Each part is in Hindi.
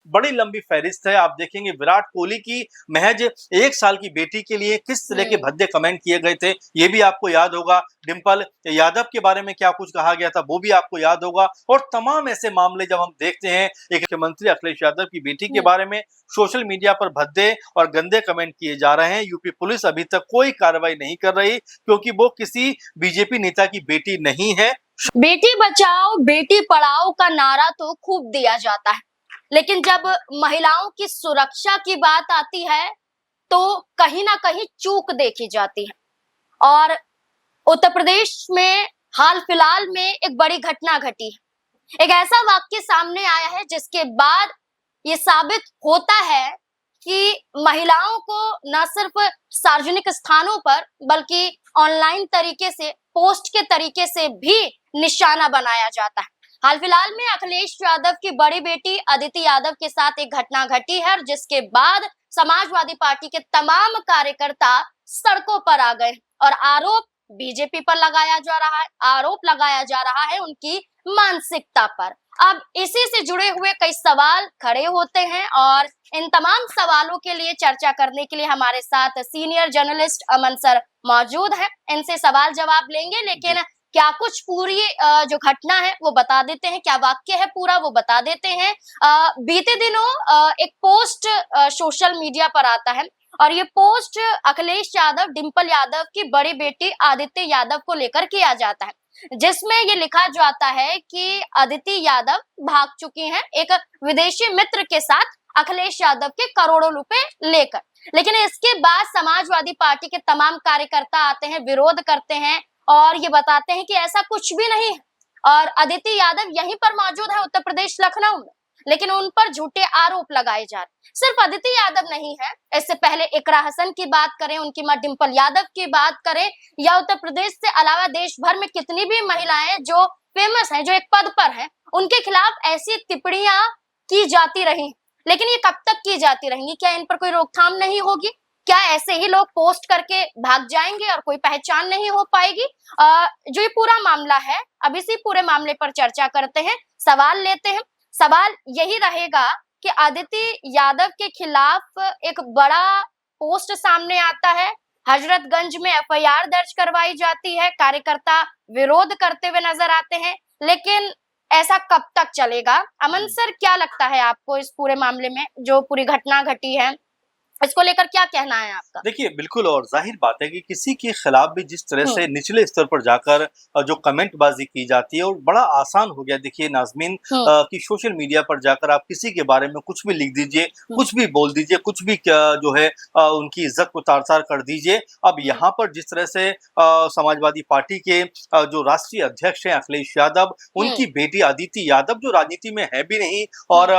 बड़ी लंबी फहरिस्त है। आप देखेंगे विराट कोहली की महज 1 साल की बेटी के लिए किस तरह के भद्दे कमेंट किए गए थे, ये भी आपको याद होगा। डिंपल यादव के बारे में क्या कुछ कहा गया था, वो भी आपको याद होगा। और तमाम ऐसे मामले जब हम देखते हैं, एक मुख्यमंत्री अखिलेश यादव की बेटी के बारे में सोशल मीडिया पर भद्दे और गंदे कमेंट किए जा रहे हैं। यूपी पुलिस अभी तक कोई कार्रवाई नहीं कर रही, क्योंकि वो किसी बीजेपी नेता की बेटी नहीं है। बेटी बचाओ बेटी पढ़ाओ का नारा तो खूब दिया जाता है, लेकिन जब महिलाओं की सुरक्षा की बात आती है तो कहीं ना कहीं चूक देखी जाती है। और उत्तर प्रदेश में हाल फिलहाल में एक बड़ी घटना घटी है। एक ऐसा वाक्य सामने आया है जिसके बाद ये साबित होता है कि महिलाओं को न सिर्फ सार्वजनिक स्थानों पर बल्कि ऑनलाइन तरीके से, पोस्ट के तरीके से भी निशाना बनाया जाता है। हाल फिलहाल में अखिलेश यादव की बड़ी बेटी अदिति यादव के साथ एक घटना घटी है, जिसके बाद समाजवादी पार्टी के तमाम कार्यकर्ता सड़कों पर आ गए और आरोप बीजेपी पर लगाया जा रहा है, आरोप लगाया जा रहा है उनकी मानसिकता पर। अब इसी से जुड़े हुए कई सवाल खड़े होते हैं और इन तमाम सवालों के लिए चर्चा करने के लिए हमारे साथ सीनियर जर्नलिस्ट अमन सर मौजूद हैं। इनसे सवाल जवाब लेंगे, लेकिन क्या कुछ पूरी जो घटना है वो बता देते हैं, क्या वाक्य है पूरा वो बता देते हैं। बीते दिनों एक पोस्ट सोशल मीडिया पर आता है और ये पोस्ट अखिलेश यादव डिंपल यादव की बड़ी बेटी आदित्य यादव को लेकर किया जाता है, जिसमें ये लिखा जाता है कि अदिति यादव भाग चुकी हैं एक विदेशी मित्र के साथ अखिलेश यादव के करोड़ों रुपए लेकर। लेकिन इसके बाद समाजवादी पार्टी के तमाम कार्यकर्ता आते हैं, विरोध करते हैं और ये बताते हैं कि ऐसा कुछ भी नहीं है और अदिति यादव यहीं पर मौजूद है उत्तर प्रदेश लखनऊ में, लेकिन उन पर झूठे आरोप लगाए जा रहे। सिर्फ अदिति यादव नहीं है, इससे पहले इकरा हसन की बात करें, उनकी मां डिंपल यादव की बात करें, या उत्तर प्रदेश से अलावा देश भर में कितनी भी महिलाएं जो फेमस हैं, जो एक पद पर हैं, उनके खिलाफ ऐसी टिप्पणियां की जाती रही। लेकिन ये कब तक की जाती रहेंगी? क्या इन पर कोई रोकथाम नहीं होगी? क्या ऐसे ही लोग पोस्ट करके भाग जाएंगे और कोई पहचान नहीं हो पाएगी? जो ये पूरा मामला है, अब इसी पूरे मामले पर चर्चा करते हैं, सवाल लेते हैं। सवाल यही रहेगा कि अदिति यादव के खिलाफ एक बड़ा पोस्ट सामने आता है, हजरतगंज में एफआईआर दर्ज करवाई जाती है, कार्यकर्ता विरोध करते हुए नजर आते हैं, लेकिन ऐसा कब तक चलेगा? अमन सर, क्या लगता है आपको इस पूरे मामले में जो पूरी घटना घटी है, इसको लेकर क्या कहना है आपका? देखिए, बिल्कुल, और जाहिर बात है कि किसी के खिलाफ भी जिस तरह से निचले स्तर पर जाकर जो कमेंटबाजी की जाती है, और बड़ा आसान हो गया देखिए नाज़मीन कि सोशल मीडिया पर जाकर आप किसी के बारे में कुछ भी लिख दीजिए, कुछ भी बोल दीजिए, कुछ भी जो है उनकी इज्जत को तार-तार कर दीजिए। अब यहाँ पर जिस तरह से समाजवादी पार्टी के जो राष्ट्रीय अध्यक्ष हैं अखिलेश यादव, उनकी बेटी अदिति यादव जो राजनीति में है भी नहीं, और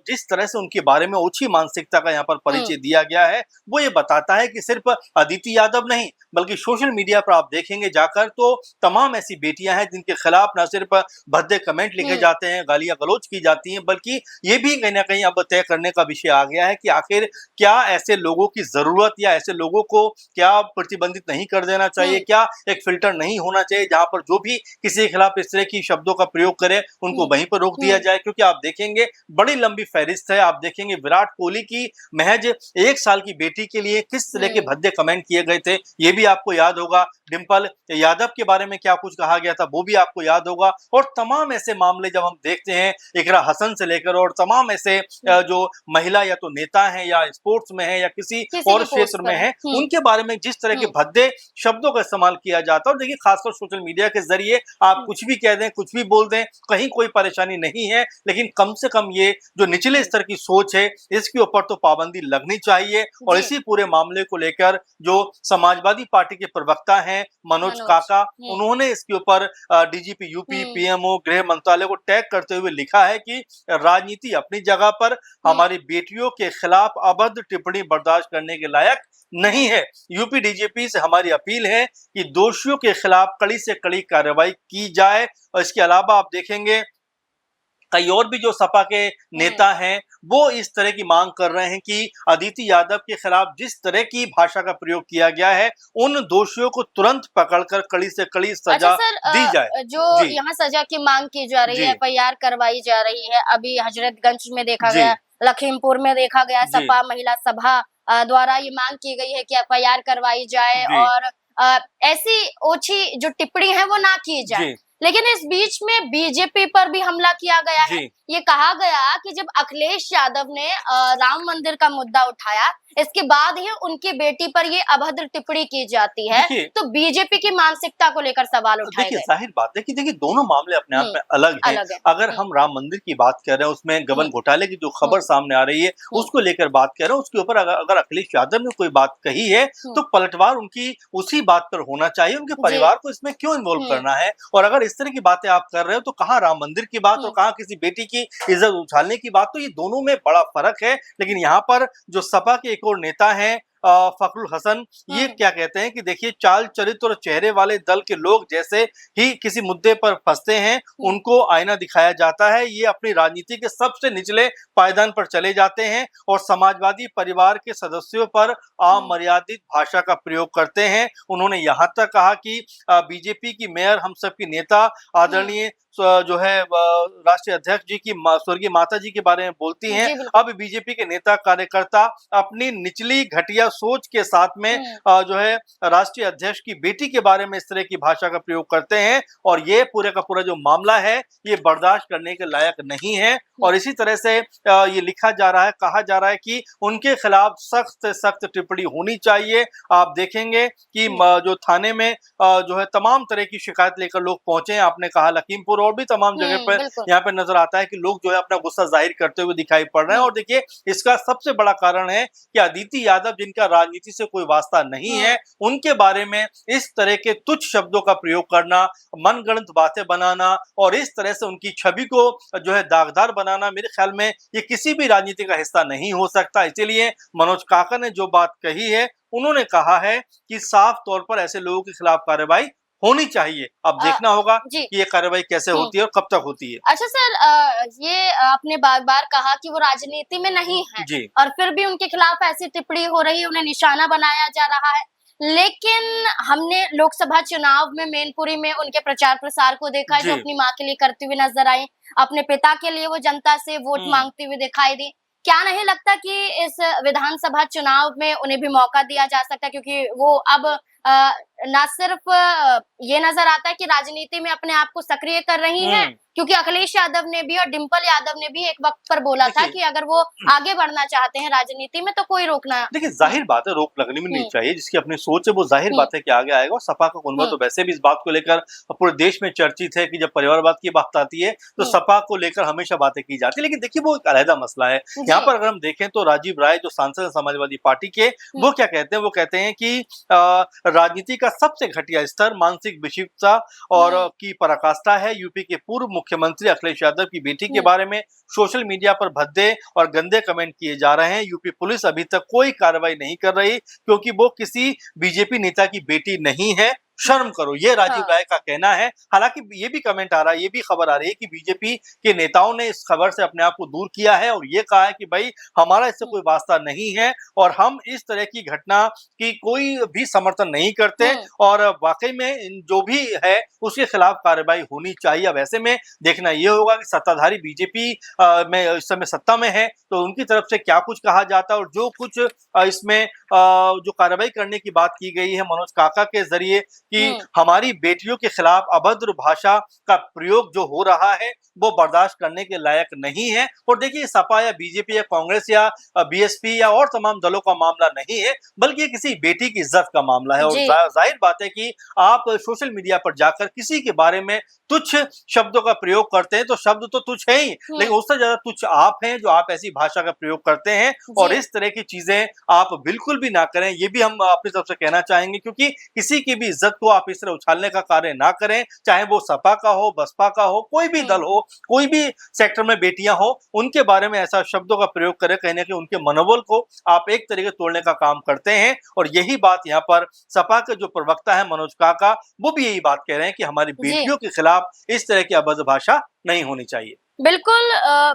जिस तरह से उनके बारे में ओछी मानसिकता का यहाँ पर परिचय दिया गया है, वो ये बताता है कि सिर्फ अदिति यादव नहीं, बल्कि सोशल मीडिया पर आप देखेंगे जाकर तो तमाम ऐसी बेटियां हैं जिनके खिलाफ न सिर्फ भद्दे कमेंट लिखे जाते हैं, गालियां गलौज की जाती हैं, बल्कि ये भी कहीं ना कहीं अब तय करने का विषय आ गया है कि आखिर क्या ऐसे लोगों की जरूरत, या ऐसे लोगों को क्या प्रतिबंधित नहीं कर देना चाहिए, क्या एक फिल्टर नहीं होना चाहिए जहां पर जो भी किसी के खिलाफ इस तरह की शब्दों का प्रयोग करे उनको वहीं पर रोक दिया जाए। क्योंकि आप देखेंगे बड़ी लंबी फहरिस्त है। आप देखेंगे विराट कोहली की महज 1 साल की बेटी के लिए किस तरह के भद्दे कमेंट किए गए थे, ये भी आपको याद होगा। डिंपल यादव के बारे में क्या कुछ कहा गया था, वो भी आपको याद होगा। और तमाम ऐसे मामले जब हम देखते हैं, इकरा हसन से लेकर और तमाम ऐसे जो महिला या तो नेता हैं या स्पोर्ट्स में है या किसी और क्षेत्र में है, उनके बारे में जिस तरह के भद्दे शब्दों का इस्तेमाल किया जाता है। और देखिए, खासकर सोशल मीडिया के जरिए आप कुछ भी कह दें, कुछ भी बोल दें, कहीं कोई परेशानी नहीं है, लेकिन कम से कम ये जो निचले स्तर की सोच है, इसके ऊपर तो पाबंदी लगनी चाहिए। और इसी पूरे मामले को लेकर जो समाजवादी पार्टी के प्रवक्ता हैं मनोज काका, उन्होंने इसके ऊपर डीजीपी यूपी, पीएमओ, गृह मंत्रालय को टैग करते हुए लिखा है कि राजनीति अपनी जगह पर, हमारी बेटियों के खिलाफ अभद्र टिप्पणी बर्दाश्त करने के लायक नहीं है। यूपी डीजीपी से हमारी अपील है कि दोषियों के खिलाफ कड़ी से कड़ी कार्रवाई की जाए। और इसके अलावा आप देखेंगे कई और भी जो सपा के नेता हैं वो इस तरह की मांग कर रहे हैं कि अदिति यादव के खिलाफ जिस तरह की भाषा का प्रयोग किया गया है, उन दोषियों को तुरंत पकड़कर कड़ी से कड़ी सजा दी जाए। जो यहाँ सजा की मांग की जा रही है, एफआईआर करवाई जा रही है, अभी हजरतगंज में देखा गया लखीमपुर में देखा गया जी। सपा महिला सभा द्वारा ये मांग की गई है कि एफआईआर करवाई जाए जी। और ऐसी ओछी जो टिप्पणी है वो ना की जाए। जी। लेकिन इस बीच में बीजेपी पर भी हमला किया गया है। जी। ये कहा गया कि जब अखिलेश यादव ने राम मंदिर का मुद्दा उठाया, इसके बाद ही उनकी बेटी पर ये अभद्र टिप्पणी की जाती है, देखिए तो बीजेपी की मानसिकता को लेकर सवाल उठाए देखिए गए। जाहिर बात है कि देखिए दोनों मामले अपने आप हुँ, में अलग हैं। अलग है। अगर हम राम मंदिर की बात कर रहे हैं, उसमें गबन हुँ, घोटाले की जो हुँ, खबर सामने आ रही है, हुँ, उसको लेकर बात कर रहे हैं, उसके ऊपर अगर अगर अखिलेश यादव ने कोई बात कही है, हुँ, तो पलटवार उनकी उसी बात पर होना चाहिए, उनके जी, परिवार को इसमें क्यों इन्वॉल्व हुँ, करना है? और अगर इस तरह की बातें आप कर रहे हो, तो कहाँ राम मंदिर की बात और हुँ, कहाँ किसी बेटी की इज्जत उछालने की बात, तो ये दोनों में बड़ा फ़र्क है। लेकिन यहाँ पर जो सपा के एक और नेता हैं फ़खरुल हसन, ये हुँ, क्या कहते हैं कि देखिए चाल, चरित्र और चेहरे वाले दल के लोग जैसे ही किसी मुद्दे पर फँसते हैं, हुँ, उनको आईना दिखाया जाता है। ये अपनी राजनीति के सबसे निचले पायदान पर चले जाते हैं और समाजवादी परिवार के सदस्यों पर हुँ, अमर्यादित भाषा का प्रयोग करते हैं। उन्होंने यहाँ तक कहा कि बीजेपी की मेयर, हम सबकी नेता, हुँ, आदरणीय जो है राष्ट्रीय अध्यक्ष जी की स्वर्गीय माता जी के बारे में बोलती हैं। जी, बिल्कुल। अब बीजेपी के नेता कार्यकर्ता अपनी निचली घटिया सोच के साथ में हुँ, जो है राष्ट्रीय अध्यक्ष की बेटी के बारे में इस तरह की भाषा का प्रयोग करते हैं और ये पूरे का पूरा जो मामला है, ये बर्दाश्त करने के लायक नहीं है। हुँ, और इसी तरह से ये लिखा जा रहा है, कहा जा रहा है कि उनके खिलाफ सख्त से सख्त टिप्पणी होनी चाहिए। आप देखेंगे कि हुँ, जो थाने में जो है तमाम तरह की शिकायत लेकर लोग पहुंचे हैं। आपने कहा लखीमपुर और भी तमाम जगह हुँ, पर बिल्कुल। यहाँ पे नजर आता है कि लोग जो है अपना गुस्सा जाहिर करते हुए दिखाई पड़ रहे हैं। हुँ, और देखिए इसका सबसे बड़ा कारण है कि अदिति यादव, जिनका राजनीति से कोई वास्ता नहीं हुँ, है, उनके बारे में इस तरह के तुच्छ शब्दों का प्रयोग करना, मनगढ़ंत बातें बनाना और इस तरह से उनकी छवि को जो है दागदार बनाना, मेरे ख्याल में ये किसी भी राजनीति का हिस्सा नहीं हो सकता। इसीलिए मनोज काका ने जो बात कही है, उन्होंने कहा है कि साफ तौर पर ऐसे लोगों के खिलाफ कार्रवाई होनी चाहिए। अब अ, देखना होगा जी, कि ये कार्रवाई कैसे हुँ। होती है और कब तक होती है। अच्छा सर, ये आपने बार-बार कहा कि वो राजनीति में नहीं है जी। और फिर भी उनके खिलाफ ऐसी टिप्पणी हो रही है, उन्हें निशाना बनाया जा रहा है। लेकिन हमने लोकसभा चुनाव में मैनपुरी में उनके प्रचार-प्रसार को देखा है, जो जी। अपनी माँ के लिए करती हुई नज़र आई। अपने पिता के लिए वो जनता से वोट हुँ। माँगती हुई दिखाई दी। क्या नहीं लगता कि इस विधानसभा चुनाव में उन्हें भी मौका दिया जा सकता है, क्योंकि वो अब ना सिर्फ ये नज़र आता है कि राजनीति में अपने आप को सक्रिय कर रही हैं, हुँ। क्योंकि अखिलेश यादव ने भी और डिंपल यादव ने भी एक वक़्त पर बोला था देखिए कि अगर वो आगे बढ़ना चाहते हैं राजनीति में तो कोई रोकना। देखिए, हुँ, ज़ाहिर बात है रोक लगनी भी नहीं हुँ, चाहिए, जिसकी अपनी सोच है वो ज़ाहिर हुँ, बात है कि आगे आएगा और सपा का कुनबा हुँ, तो वैसे भी इस बात को लेकर पूरे देश में चर्चित है कि जब परिवारवाद की बात आती है, तो हुँ, सपा को लेकर हमेशा बातें की जाती है। लेकिन देखिए वो एक अलग मसला है। यहाँ जी, पर अगर हम देखें तो राजीव राय जो सांसद हैं समाजवादी पार्टी के, हुँ, वो क्या कहते हैं? वो कहते हैं कि राजनीति का सबसे घटिया स्तर मानसिक विक्षिप्तता और हुँ, की पराकाष्ठा है। यूपी के पूर्व मुख्यमंत्री अखिलेश यादव की बेटी के हुँ, बारे में सोशल मीडिया पर भद्दे और गंदे कमेंट किए जा रहे हैं। यूपी पुलिस अभी तक कोई कार्रवाई नहीं कर रही क्योंकि वो किसी बीजेपी नेता की बेटी नहीं है। शर्म करो, ये राजीव हाँ, राय का कहना है। हालाँकि ये भी कमेंट आ रहा है, ये भी खबर आ रही है कि बीजेपी के नेताओं ने इस खबर से अपने आप को दूर किया है और ये कहा है कि भई हमारा इससे हुँ, कोई वास्ता नहीं है और हम इस तरह की घटना की कोई भी समर्थन नहीं करते हुँ, और वाक़ई में जो भी है उसके खिलाफ कार्रवाई होनी चाहिए। अब ऐसे में देखना ये होगा कि सत्ताधारी बीजेपी में इस समय सत्ता में है, तो उनकी तरफ से क्या कुछ कहा जाता है और जो कुछ इसमें जो कार्रवाई करने की बात की गई है मनोज काका के ज़रिए कि हुँ, हमारी बेटियों के खिलाफ अभद्र भाषा का प्रयोग जो हो रहा है, वो बर्दाश्त करने के लायक नहीं है। और देखिए सपा या बीजेपी या कांग्रेस या बीएसपी या और तमाम दलों का मामला नहीं है, बल्कि ये किसी बेटी की इज़्ज़त का मामला है और जी, ज़ाहिर बात है कि आप सोशल मीडिया पर जाकर किसी के बारे में तुच्छ शब्दों का प्रयोग करते हैं, तो शब्द तो तुच्छ है ही, हुँ, लेकिन उससे ज़्यादा तुच्छ आप हैं, जो आप ऐसी भाषा का प्रयोग करते हैं और जी, इस तरह की चीज़ें आप बिल्कुल भी ना करें। ये भी हम अपनी तरफ से कहना चाहेंगे क्योंकि किसी की भी इज़्ज़त को आप इस तरह उछालने का कार्य ना करें, चाहे वो सपा का हो, बसपा का हो, कोई भी हुँ, दल हो, कोई भी सेक्टर में बेटियाँ हों, उनके बारे में ऐसा शब्दों का प्रयोग करें, कहीं न कहीं उनके मनोबल को आप एक तरीके तोड़ने का काम करते हैं और यही बात यहाँ पर सपा के जो प्रवक्ता हैं मनोज काका, वो भी यही बात कह रहे हैं कि हमारी जी। बेटियों के खिलाफ इस तरह की अभद्र भाषा नहीं होनी चाहिए। बिल्कुल,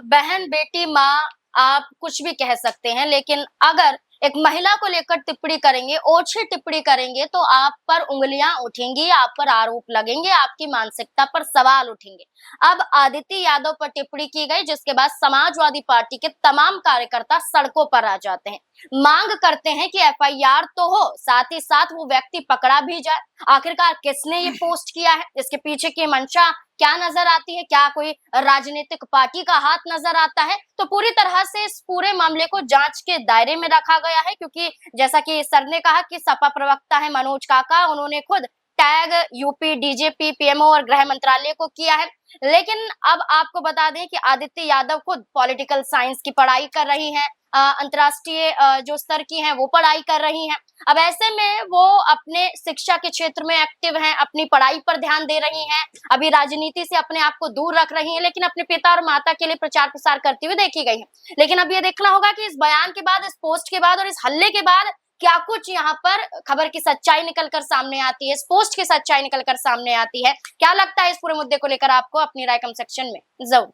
बहन, बेटी, माँ, आप कुछ भी कह सकते हैं, लेकिन अगर एक महिला को लेकर टिप्पणी करेंगे, ओछी टिप्पणी करेंगे तो आप पर उंगलियां उठेंगी, आप पर आरोप लगेंगे, आपकी मानसिकता पर सवाल उठेंगे। अब आदित्य यादव पर टिप्पणी की गई, जिसके बाद समाजवादी पार्टी के तमाम कार्यकर्ता सड़कों पर आ जाते हैं, मांग करते हैं कि एफआईआर तो हो, साथ ही साथ वो व्यक्ति पकड़ा भी जाए। आखिरकार किसने ये पोस्ट किया है, इसके पीछे की मंशा क्या नजर आती है, क्या कोई राजनीतिक पार्टी का हाथ नजर आता है? तो पूरी तरह से इस पूरे मामले को जांच के दायरे में रखा गया है, क्योंकि जैसा कि सर ने कहा कि सपा प्रवक्ता है मनोज काका, उन्होंने खुद टैग यूपी डीजीपी, पीएमओ और गृह मंत्रालय को किया है। लेकिन अब आपको बता दें कि आदित्य यादव खुद पॉलिटिकल साइंस की पढ़ाई कर रही हैं, अंतर्राष्ट्रीय जो स्तर की हैं वो पढ़ाई कर रही हैं। अब ऐसे में वो अपने शिक्षा के क्षेत्र में एक्टिव हैं, अपनी पढ़ाई पर ध्यान दे रही हैं, अभी राजनीति से अपने आप को दूर रख रही हैं, लेकिन अपने पिता और माता के लिए प्रचार प्रसार करती हुई देखी गई है। लेकिन अब ये देखना होगा कि इस बयान के बाद, इस पोस्ट के बाद और इस हल्ले के बाद क्या कुछ यहाँ पर खबर की सच्चाई निकलकर सामने आती है, इस पोस्ट की सच्चाई निकलकर सामने आती है। क्या लगता है इस पूरे मुद्दे को लेकर आपको? अपनी राय कमेंट सेक्शन में जरूर दें।